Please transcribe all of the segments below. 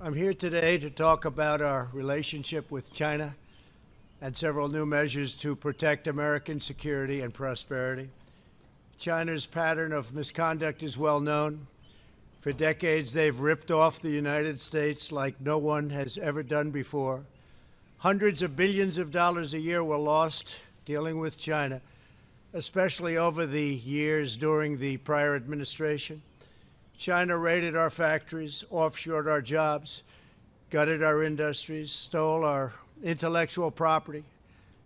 I'm here today to talk about our relationship with China and several new measures to protect American security and prosperity. China's pattern of misconduct is well known. For decades, they've ripped off the United States like no one has ever done before. Hundreds of billions of dollars a year were lost dealing with China, especially over the years during the prior administration. China raided our factories, offshored our jobs, gutted our industries, stole our intellectual property,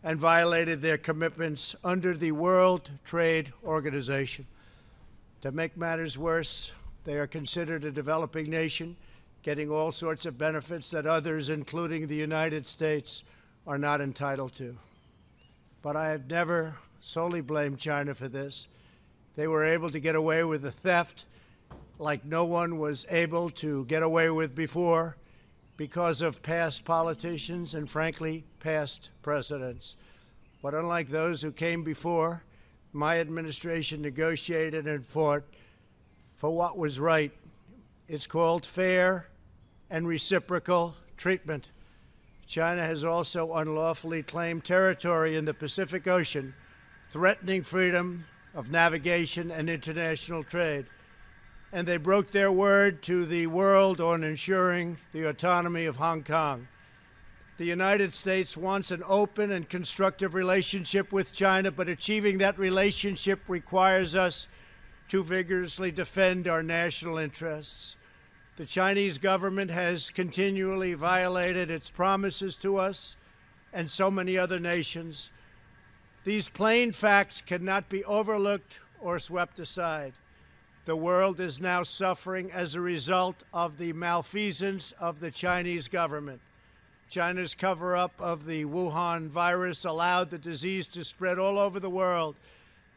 and violated their commitments under the World Trade Organization. To make matters worse, they are considered a developing nation, getting all sorts of benefits that others, including the United States, are not entitled to. But I have never solely blamed China for this. They were able to get away with the theft like no one was able to get away with before because of past politicians and, frankly, past presidents. But unlike those who came before, my administration negotiated and fought for what was right. It's called fair and reciprocal treatment. China has also unlawfully claimed territory in the Pacific Ocean, threatening freedom of navigation and international trade. And they broke their word to the world on ensuring the autonomy of Hong Kong. The United States wants an open and constructive relationship with China, but achieving that relationship requires us to vigorously defend our national interests. The Chinese government has continually violated its promises to us and so many other nations. These plain facts cannot be overlooked or swept aside. The world is now suffering as a result of the malfeasance of the Chinese government. China's cover-up of the Wuhan virus allowed the disease to spread all over the world,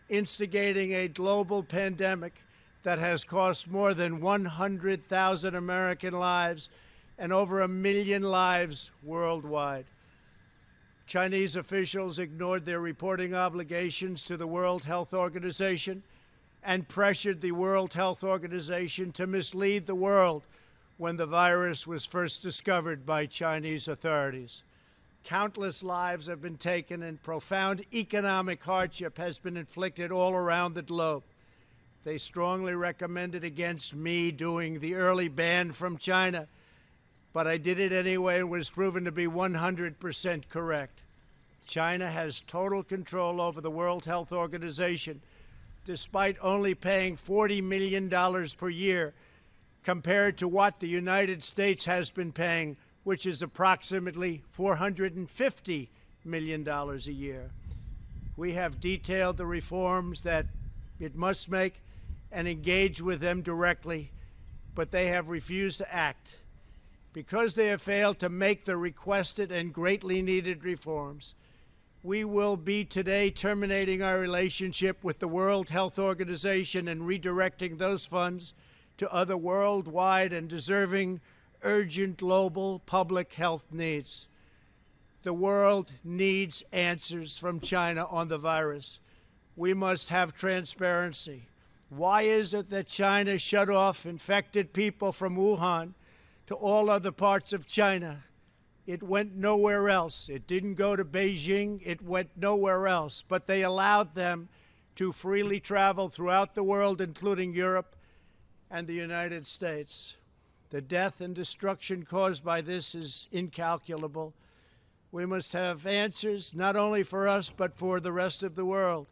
instigating a global pandemic that has cost more than 100,000 American lives and over 1 million lives worldwide. Chinese officials ignored their reporting obligations to the World Health Organization and pressured the World Health Organization to mislead the world when the virus was first discovered by Chinese authorities. Countless lives have been taken and profound economic hardship has been inflicted all around the globe. They strongly recommended against me doing the early ban from China, but I did it anyway and was proven to be 100% correct. China has total control over the World Health Organization, despite only paying $40 million per year compared to what the United States has been paying, which is approximately $450 million a year. We have detailed the reforms that it must make and engage with them directly, but they have refused to act. Because they have failed to make the requested and greatly needed reforms, we will be today terminating our relationship with the World Health Organization and redirecting those funds to other worldwide and deserving urgent global public health needs. The world needs answers from China on the virus. We must have transparency. Why is it that China shut off infected people from Wuhan to all other parts of China? It went nowhere else. It didn't go to Beijing. It went nowhere else. But they allowed them to freely travel throughout the world, including Europe and the United States. The death and destruction caused by this is incalculable. We must have answers, not only for us, but for the rest of the world.